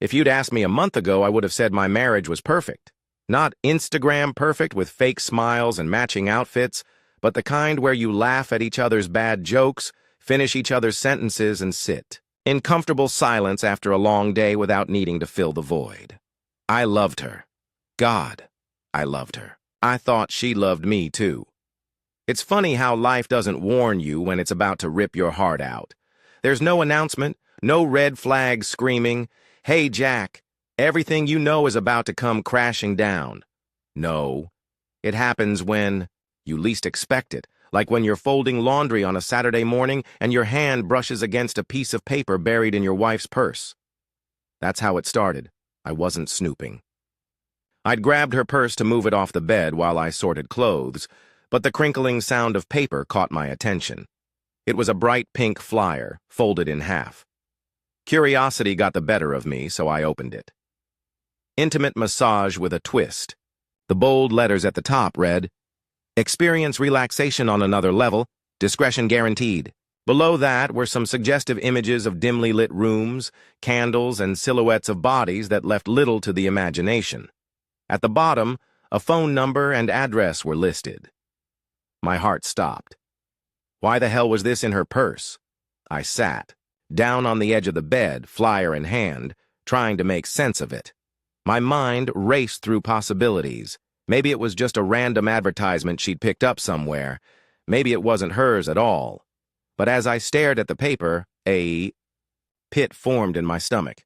If you'd asked me a month ago, I would have said my marriage was perfect. Not Instagram perfect with fake smiles and matching outfits, but the kind where you laugh at each other's bad jokes, finish each other's sentences, and sit in comfortable silence after a long day without needing to fill the void. I loved her. God, I loved her. I thought she loved me too. It's funny how life doesn't warn you when it's about to rip your heart out. There's no announcement, no red flag screaming, "Hey, Jack, everything you know is about to come crashing down." No, it happens when you least expect it, like when you're folding laundry on a Saturday morning and your hand brushes against a piece of paper buried in your wife's purse. That's how it started. I wasn't snooping. I'd grabbed her purse to move it off the bed while I sorted clothes, but the crinkling sound of paper caught my attention. It was a bright pink flyer, folded in half. Curiosity got the better of me, so I opened it. Intimate massage with a twist. The bold letters at the top read, "Experience relaxation on another level, discretion guaranteed." Below that were some suggestive images of dimly lit rooms, candles, and silhouettes of bodies that left little to the imagination. At the bottom, a phone number and address were listed. My heart stopped. Why the hell was this in her purse? I sat, down on the edge of the bed, flyer in hand, trying to make sense of it. My mind raced through possibilities. Maybe it was just a random advertisement she'd picked up somewhere. Maybe it wasn't hers at all. But as I stared at the paper, a pit formed in my stomach.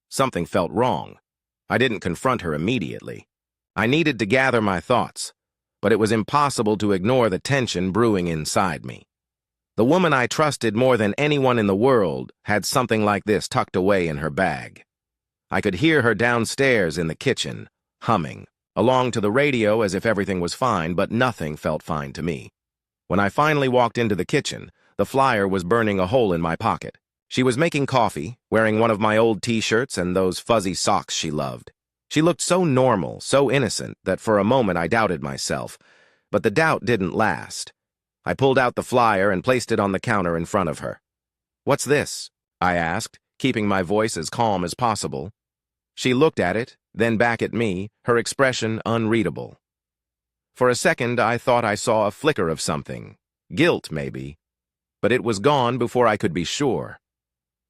Something felt wrong. I didn't confront her immediately. I needed to gather my thoughts, but it was impossible to ignore the tension brewing inside me. The woman I trusted more than anyone in the world had something like this tucked away in her bag. I could hear her downstairs in the kitchen, humming, along to the radio as if everything was fine, but nothing felt fine to me. When I finally walked into the kitchen, the flyer was burning a hole in my pocket. She was making coffee, wearing one of my old t-shirts and those fuzzy socks she loved. She looked so normal, so innocent, that for a moment I doubted myself. But the doubt didn't last. I pulled out the flyer and placed it on the counter in front of her. "What's this?" I asked, keeping my voice as calm as possible. She looked at it, then back at me, her expression unreadable. For a second, I thought I saw a flicker of something. Guilt, maybe. But it was gone before I could be sure.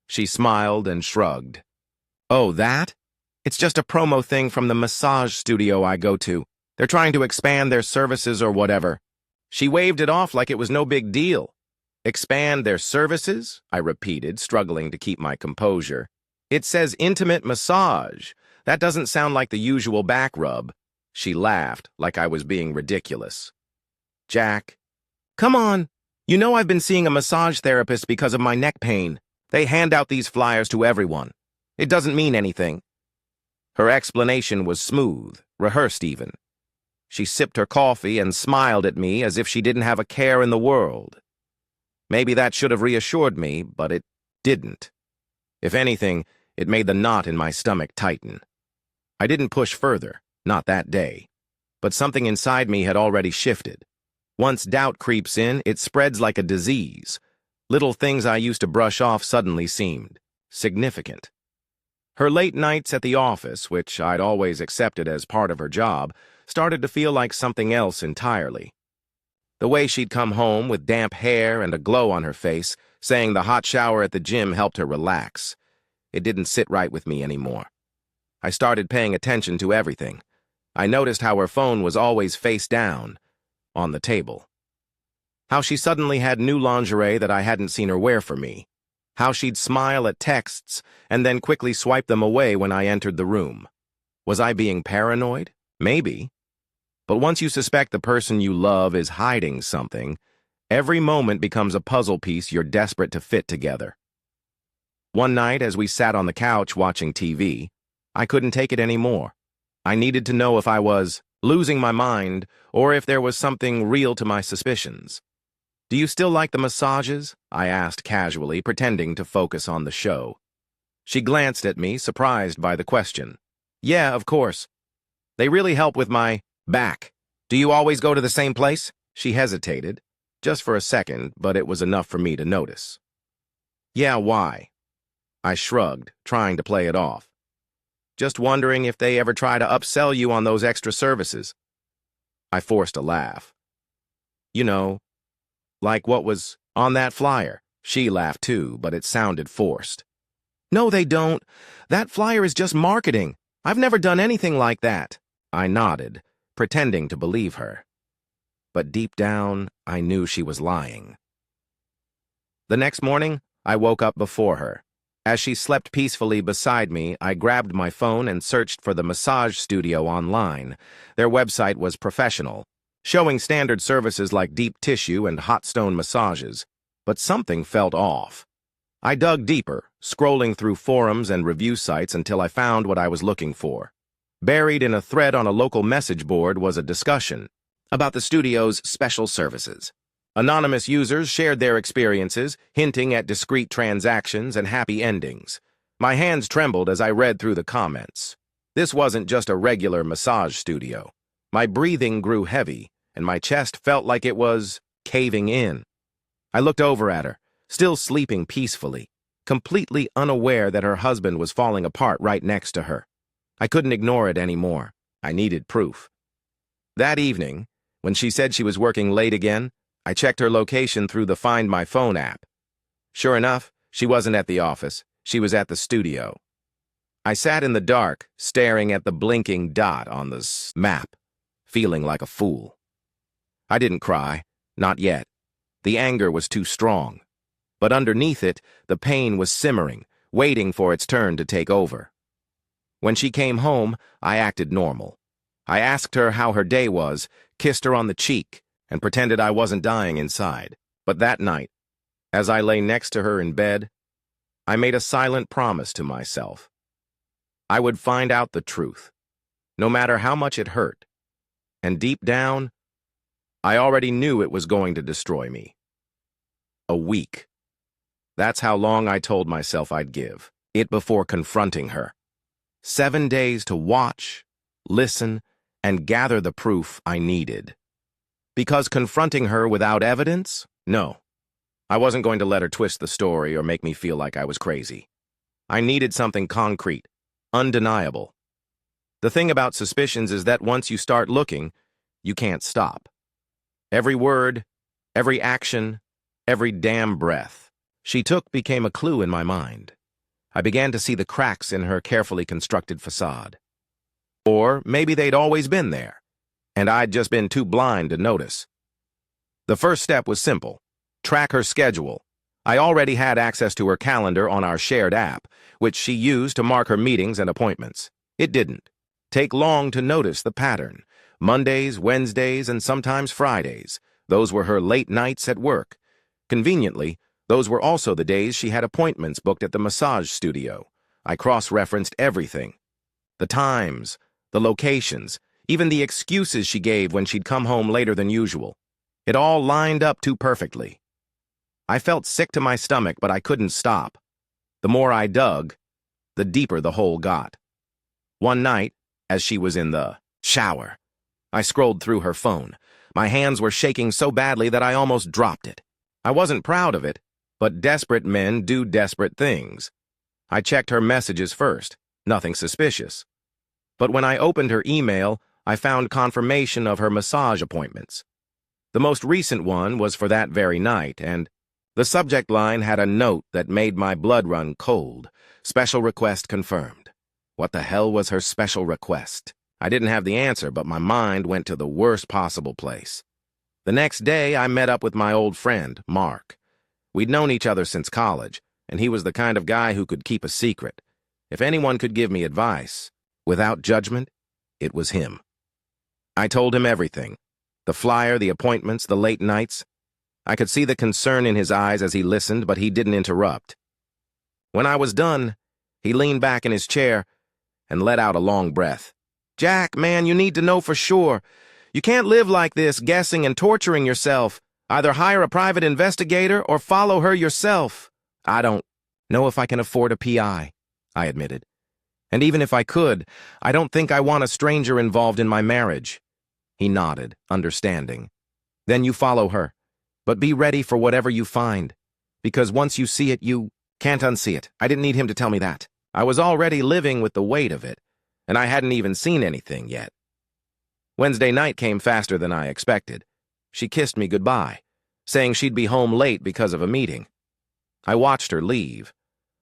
She smiled and shrugged. "Oh, that? It's just a promo thing from the massage studio I go to. They're trying to expand their services or whatever." She waved it off like it was no big deal. "Expand their services?" I repeated, struggling to keep my composure. "It says intimate massage. That doesn't sound like the usual back rub." She laughed, like I was being ridiculous. "Jack, come on. You know I've been seeing a massage therapist because of my neck pain. They hand out these flyers to everyone. It doesn't mean anything." Her explanation was smooth, rehearsed even. She sipped her coffee and smiled at me as if she didn't have a care in the world. Maybe that should have reassured me, but it didn't. If anything, it made the knot in my stomach tighten. I didn't push further, not that day. But something inside me had already shifted. Once doubt creeps in, it spreads like a disease. Little things I used to brush off suddenly seemed significant. Her late nights at the office, which I'd always accepted as part of her job, started to feel like something else entirely. The way she'd come home with damp hair and a glow on her face, saying the hot shower at the gym helped her relax. It didn't sit right with me anymore. I started paying attention to everything. I noticed how her phone was always face down, on the table. How she suddenly had new lingerie that I hadn't seen her wear for me. How she'd smile at texts and then quickly swipe them away when I entered the room. Was I being paranoid? Maybe. But once you suspect the person you love is hiding something, every moment becomes a puzzle piece you're desperate to fit together. One night, as we sat on the couch watching TV, I couldn't take it anymore. I needed to know if I was losing my mind or if there was something real to my suspicions. "Do you still like the massages?" I asked casually, pretending to focus on the show. She glanced at me, surprised by the question. "Yeah, of course. They really help with my back. Do you always go to the same place?" She hesitated, just for a second, but it was enough for me to notice. "Yeah, why?" I shrugged, trying to play it off. Just wondering if they ever try to upsell you on those extra services." I forced a laugh. "You know, like what was on that flyer." She laughed too, but it sounded forced. "No, they don't. That flyer is just marketing. I've never done anything like that." I nodded, pretending to believe her. But deep down, I knew she was lying. The next morning, I woke up before her. As she slept peacefully beside me, I grabbed my phone and searched for the massage studio online. Their website was professional, showing standard services like deep tissue and hot stone massages. But something felt off. I dug deeper, scrolling through forums and review sites until I found what I was looking for. Buried in a thread on a local message board was a discussion about the studio's special services. Anonymous users shared their experiences, hinting at discreet transactions and happy endings. My hands trembled as I read through the comments. This wasn't just a regular massage studio. My breathing grew heavy, and my chest felt like it was caving in. I looked over at her, still sleeping peacefully, completely unaware that her husband was falling apart right next to her. I couldn't ignore it anymore. I needed proof. That evening, when she said she was working late again, I checked her location through the Find My Phone app. Sure enough, she wasn't at the office. She was at the studio. I sat in the dark, staring at the blinking dot on the map, feeling like a fool. I didn't cry, not yet. The anger was too strong. But underneath it, the pain was simmering, waiting for its turn to take over. When she came home, I acted normal. I asked her how her day was, kissed her on the cheek, and pretended I wasn't dying inside. But that night, as I lay next to her in bed, I made a silent promise to myself. I would find out the truth, no matter how much it hurt. And deep down, I already knew it was going to destroy me. A week. That's how long I told myself I'd give it before confronting her. 7 days to watch, listen, and gather the proof I needed. Because confronting her without evidence? No. I wasn't going to let her twist the story or make me feel like I was crazy. I needed something concrete, undeniable. The thing about suspicions is that once you start looking, you can't stop. Every word, every action, every damn breath she took became a clue in my mind. I began to see the cracks in her carefully constructed facade. Or maybe they'd always been there, and I'd just been too blind to notice. The first step was simple: track her schedule. I already had access to her calendar on our shared app, which she used to mark her meetings and appointments. It didn't take long to notice the pattern. Mondays, Wednesdays, and sometimes Fridays. Those were her late nights at work. Conveniently, those were also the days she had appointments booked at the massage studio. I cross-referenced everything. The times, the locations, even the excuses she gave when she'd come home later than usual. It all lined up too perfectly. I felt sick to my stomach, but I couldn't stop. The more I dug, the deeper the hole got. One night, as she was in the shower, I scrolled through her phone. My hands were shaking so badly that I almost dropped it. I wasn't proud of it, but desperate men do desperate things. I checked her messages first, nothing suspicious. But when I opened her email, I found confirmation of her massage appointments. The most recent one was for that very night, and the subject line had a note that made my blood run cold. Special request confirmed. What the hell was her special request? I didn't have the answer, but my mind went to the worst possible place. The next day, I met up with my old friend, Mark. We'd known each other since college, and he was the kind of guy who could keep a secret. If anyone could give me advice, without judgment, it was him. I told him everything. The flyer, the appointments, the late nights. I could see the concern in his eyes as he listened, but he didn't interrupt. When I was done, he leaned back in his chair and let out a long breath. "Jack, man, you need to know for sure. You can't live like this, guessing and torturing yourself. Either hire a private investigator or follow her yourself." "I don't know if I can afford a PI, I admitted. "And even if I could, I don't think I want a stranger involved in my marriage." He nodded, understanding. "Then you follow her. But be ready for whatever you find. Because once you see it, you can't unsee it." I didn't need him to tell me that. I was already living with the weight of it. and I hadn't even seen anything yet. Wednesday night came faster than I expected. She kissed me goodbye, saying she'd be home late because of a meeting. I watched her leave,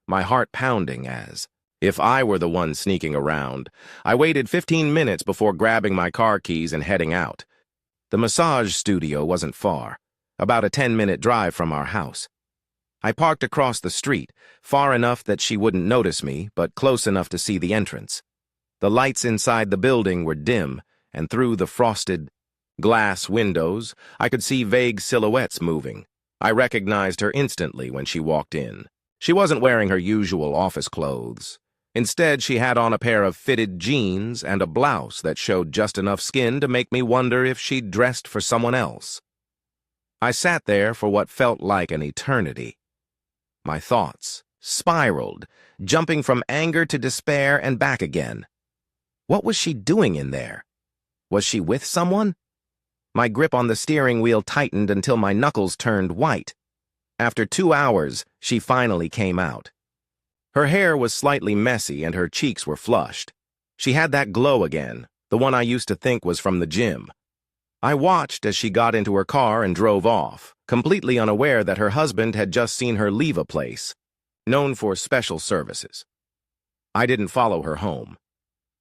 my heart pounding as if I were the one sneaking around. I waited 15 minutes before grabbing my car keys and heading out. The massage studio wasn't far, about a 10-minute drive from our house. I parked across the street, far enough that she wouldn't notice me, but close enough to see the entrance. The lights inside the building were dim, and through the frosted glass windows, I could see vague silhouettes moving. I recognized her instantly when she walked in. She wasn't wearing her usual office clothes. Instead, she had on a pair of fitted jeans and a blouse that showed just enough skin to make me wonder if she'd dressed for someone else. I sat there for what felt like an eternity. My thoughts spiraled, jumping from anger to despair and back again. What was she doing in there? Was she with someone? My grip on the steering wheel tightened until my knuckles turned white. After 2 hours, she finally came out. Her hair was slightly messy and her cheeks were flushed. She had that glow again, the one I used to think was from the gym. I watched as she got into her car and drove off, completely unaware that her husband had just seen her leave a place, known for special services. I didn't follow her home.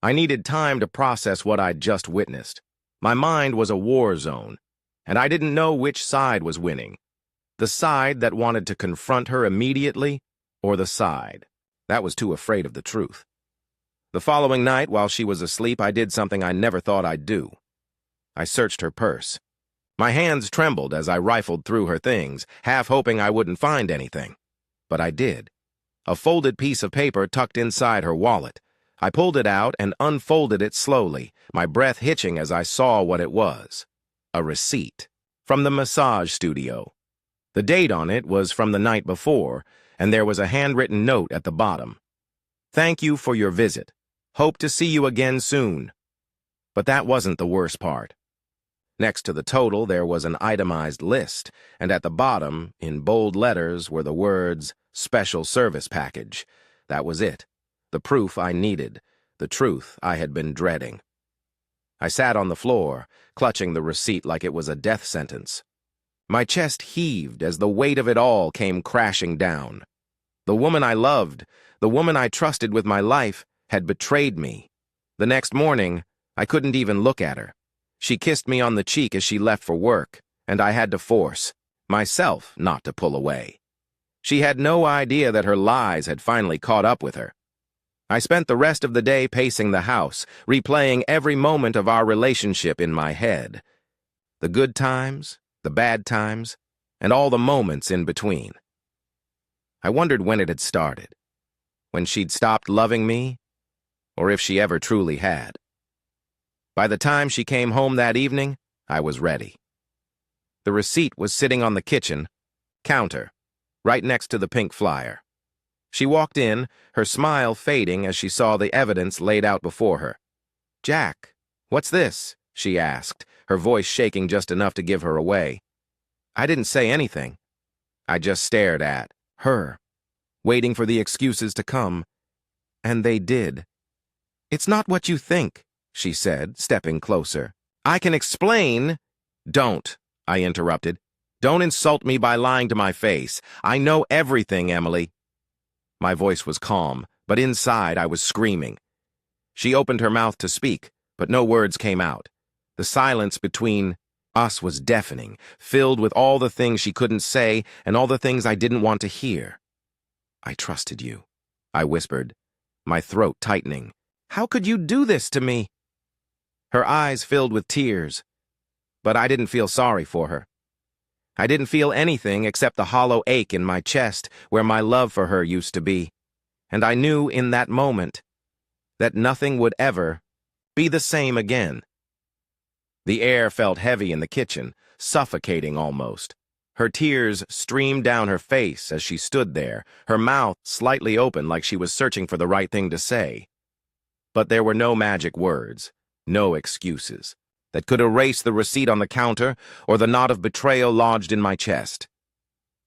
I needed time to process what I'd just witnessed. My mind was a war zone, and I didn't know which side was winning. The side that wanted to confront her immediately, or the side that was too afraid of the truth. The following night, while she was asleep, I did something I never thought I'd do. I searched her purse. My hands trembled as I rifled through her things, half hoping I wouldn't find anything. But I did. A folded piece of paper tucked inside her wallet. I pulled it out and unfolded it slowly, my breath hitching as I saw what it was. A receipt from the massage studio. The date on it was from the night before, and there was a handwritten note at the bottom. "Thank you for your visit. Hope to see you again soon." But that wasn't the worst part. Next to the total, there was an itemized list, and at the bottom, in bold letters, were the words, "Special Service Package." That was it. The proof I needed. The truth I had been dreading. I sat on the floor, clutching the receipt like it was a death sentence. My chest heaved as the weight of it all came crashing down. The woman I loved, the woman I trusted with my life, had betrayed me. The next morning, I couldn't even look at her. She kissed me on the cheek as she left for work, and I had to force myself not to pull away. She had no idea that her lies had finally caught up with her. I spent the rest of the day pacing the house, replaying every moment of our relationship in my head. The good times, the bad times, and all the moments in between. I wondered when it had started, when she'd stopped loving me, or if she ever truly had. By the time she came home that evening, I was ready. The receipt was sitting on the kitchen counter, right next to the pink flyer. She walked in, her smile fading as she saw the evidence laid out before her. "Jack, what's this?" she asked, her voice shaking just enough to give her away. I didn't say anything. I just stared at her, waiting for the excuses to come. And they did. "It's not what you think," she said, stepping closer. "I can explain." "Don't," I interrupted. "Don't insult me by lying to my face. I know everything, Emily." My voice was calm, but inside I was screaming. She opened her mouth to speak, but no words came out. The silence between us was deafening, filled with all the things she couldn't say and all the things I didn't want to hear. "I trusted you," I whispered, my throat tightening. "How could you do this to me?" Her eyes filled with tears, but I didn't feel sorry for her. I didn't feel anything except the hollow ache in my chest where my love for her used to be, and I knew in that moment that nothing would ever be the same again. The air felt heavy in the kitchen, suffocating almost. Her tears streamed down her face as she stood there, her mouth slightly open like she was searching for the right thing to say. But there were no magic words, no excuses, that could erase the receipt on the counter or the knot of betrayal lodged in my chest.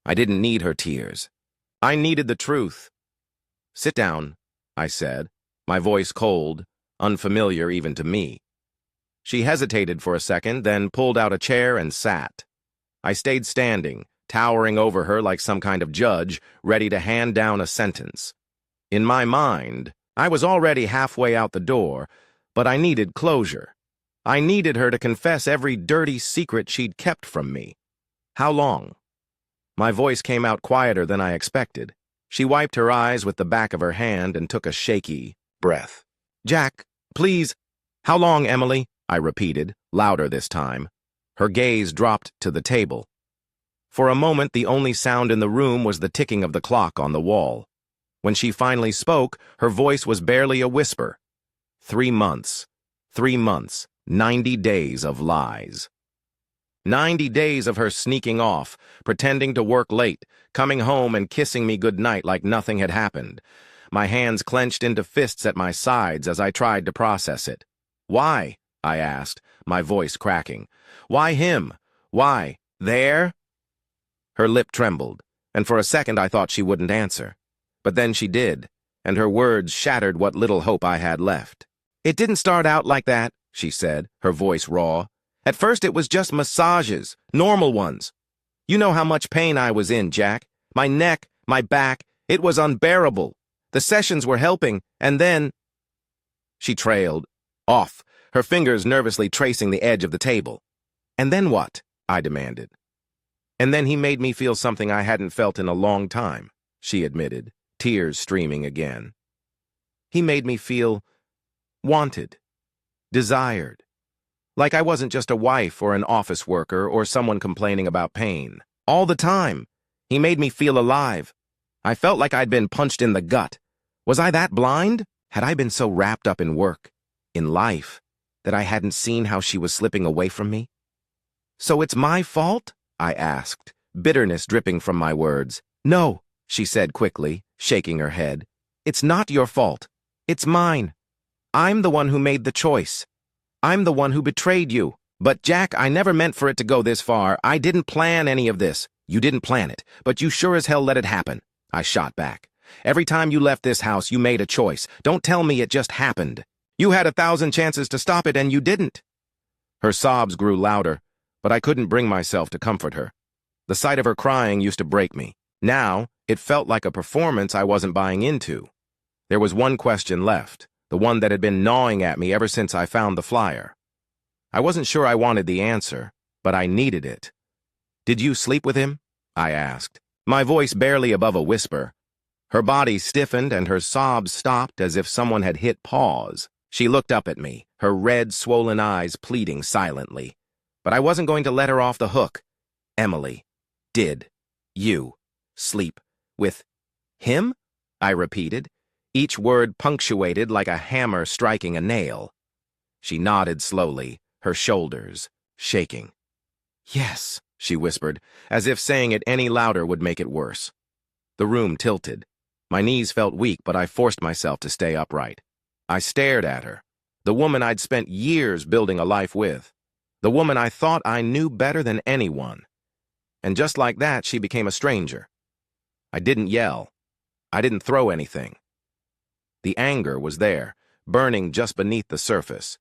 I didn't need her tears. I needed the truth. "Sit down," I said, my voice cold, unfamiliar even to me. She hesitated for a second, then pulled out a chair and sat. I stayed standing, towering over her like some kind of judge, ready to hand down a sentence. In my mind, I was already halfway out the door, but I needed closure. I needed her to confess every dirty secret she'd kept from me. How long? My voice came out quieter than I expected. She wiped her eyes with the back of her hand and took a shaky breath. Jack, please. How long, Emily? I repeated, louder this time. Her gaze dropped to the table. For a moment, the only sound in the room was the ticking of the clock on the wall. When she finally spoke, her voice was barely a whisper. 3 months. 3 months. 90 days of lies. 90 days of her sneaking off, pretending to work late, coming home and kissing me goodnight like nothing had happened. My hands clenched into fists at my sides as I tried to process it. Why? I asked, my voice cracking. Why him? Why? There? Her lip trembled, and for a second I thought she wouldn't answer. But then she did, and her words shattered what little hope I had left. It didn't start out like that, she said, her voice raw. At first it was just massages, normal ones. You know how much pain I was in, Jack. My neck, my back, it was unbearable. The sessions were helping, and then... She trailed, off, her fingers nervously tracing the edge of the table. And then what? I demanded. And then he made me feel something I hadn't felt in a long time, she admitted, tears streaming again. He made me feel wanted, desired, like I wasn't just a wife or an office worker or someone complaining about pain. All the time, he made me feel alive. I felt like I'd been punched in the gut. Was I that blind? Had I been so wrapped up in work, in life, that I hadn't seen how she was slipping away from me? So it's my fault? I asked, bitterness dripping from my words. No, she said quickly, shaking her head. It's not your fault. It's mine. I'm the one who made the choice. I'm the one who betrayed you. But Jack, I never meant for it to go this far. I didn't plan any of this. You didn't plan it, but you sure as hell let it happen. I shot back. Every time you left this house, you made a choice. Don't tell me it just happened. You had 1,000 chances to stop it, and you didn't. Her sobs grew louder, but I couldn't bring myself to comfort her. The sight of her crying used to break me. Now, it felt like a performance I wasn't buying into. There was one question left, the one that had been gnawing at me ever since I found the flyer. I wasn't sure I wanted the answer, but I needed it. Did you sleep with him? I asked, my voice barely above a whisper. Her body stiffened and her sobs stopped as if someone had hit pause. She looked up at me, her red, swollen eyes pleading silently. But I wasn't going to let her off the hook. Emily, did you sleep with him? I repeated, each word punctuated like a hammer striking a nail. She nodded slowly, her shoulders shaking. Yes, she whispered, as if saying it any louder would make it worse. The room tilted. My knees felt weak, but I forced myself to stay upright. I stared at her, the woman I'd spent years building a life with, the woman I thought I knew better than anyone. And just like that, she became a stranger. I didn't yell. I didn't throw anything. The anger was there, burning just beneath the surface,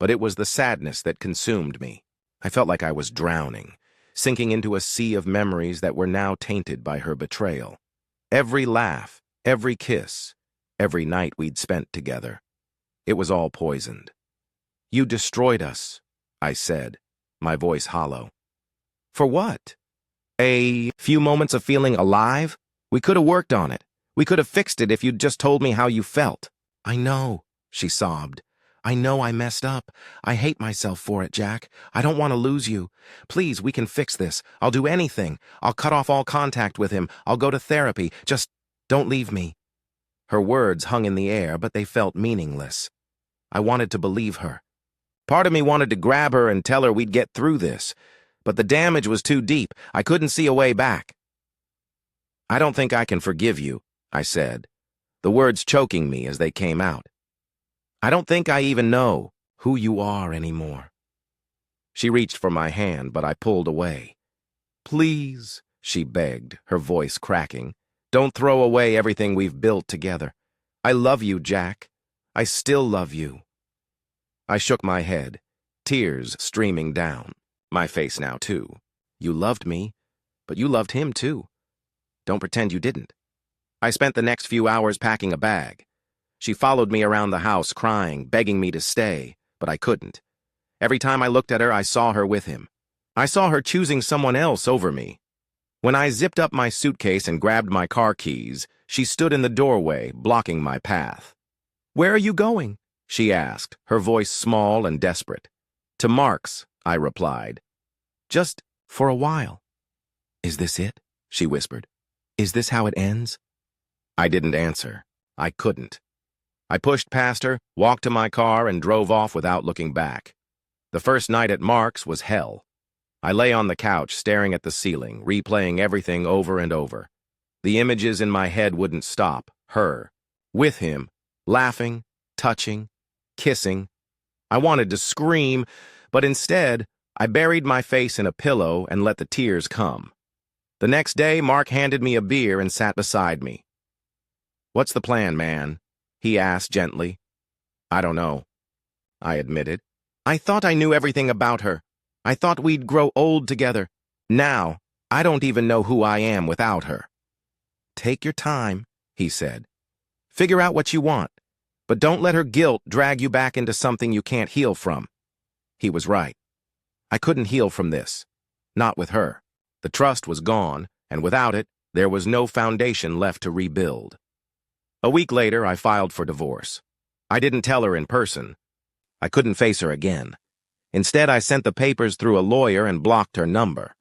but it was the sadness that consumed me. I felt like I was drowning, sinking into a sea of memories that were now tainted by her betrayal. Every laugh, every kiss, every night we'd spent together. It was all poisoned. You destroyed us, I said, my voice hollow. For what? A few moments of feeling alive? We could have worked on it. We could have fixed it if you'd just told me how you felt. I know, she sobbed. I know I messed up. I hate myself for it, Jack. I don't want to lose you. Please, we can fix this. I'll do anything. I'll cut off all contact with him. I'll go to therapy. Just don't leave me. Her words hung in the air, but they felt meaningless. I wanted to believe her. Part of me wanted to grab her and tell her we'd get through this, but the damage was too deep. I couldn't see a way back. I don't think I can forgive you, I said, the words choking me as they came out. I don't think I even know who you are anymore. She reached for my hand, but I pulled away. Please, she begged, her voice cracking. Don't throw away everything we've built together. I love you, Jack. I still love you. I shook my head, tears streaming down. My face now, too. You loved me, but you loved him, too. Don't pretend you didn't. I spent the next few hours packing a bag. She followed me around the house, crying, begging me to stay, but I couldn't. Every time I looked at her, I saw her with him. I saw her choosing someone else over me. When I zipped up my suitcase and grabbed my car keys, she stood in the doorway, blocking my path. "Where are you going?" she asked, her voice small and desperate. "To Mark's," I replied. "Just for a while." "Is this it?" she whispered. "Is this how it ends?" I didn't answer. I couldn't. I pushed past her, walked to my car, and drove off without looking back. The first night at Mark's was hell. I lay on the couch, staring at the ceiling, replaying everything over and over. The images in my head wouldn't stop. Her, with him, laughing, touching, kissing. I wanted to scream, but instead, I buried my face in a pillow and let the tears come. The next day, Mark handed me a beer and sat beside me. "What's the plan, man?" he asked gently. "I don't know," I admitted. "I thought I knew everything about her. I thought we'd grow old together. Now, I don't even know who I am without her." "Take your time," he said. "Figure out what you want, but don't let her guilt drag you back into something you can't heal from." He was right. I couldn't heal from this. Not with her. The trust was gone, and without it, there was no foundation left to rebuild. A week later, I filed for divorce. I didn't tell her in person. I couldn't face her again. Instead, I sent the papers through a lawyer and blocked her number.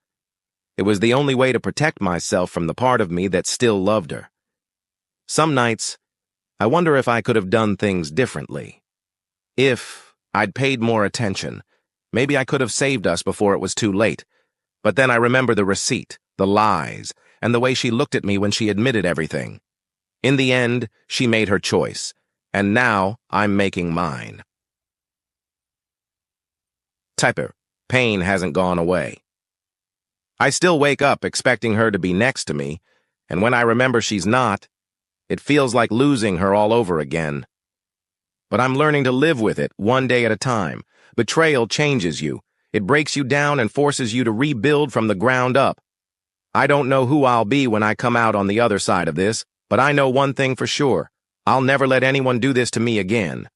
It was the only way to protect myself from the part of me that still loved her. Some nights, I wonder if I could have done things differently. If I'd paid more attention, maybe I could have saved us before it was too late. But then I remember the receipt, the lies, and the way she looked at me when she admitted everything. In the end, she made her choice, and now I'm making mine. Typer, pain hasn't gone away. I still wake up expecting her to be next to me, and when I remember she's not, it feels like losing her all over again. But I'm learning to live with it, one day at a time. Betrayal changes you. It breaks you down and forces you to rebuild from the ground up. I don't know who I'll be when I come out on the other side of this, but I know one thing for sure. I'll never let anyone do this to me again.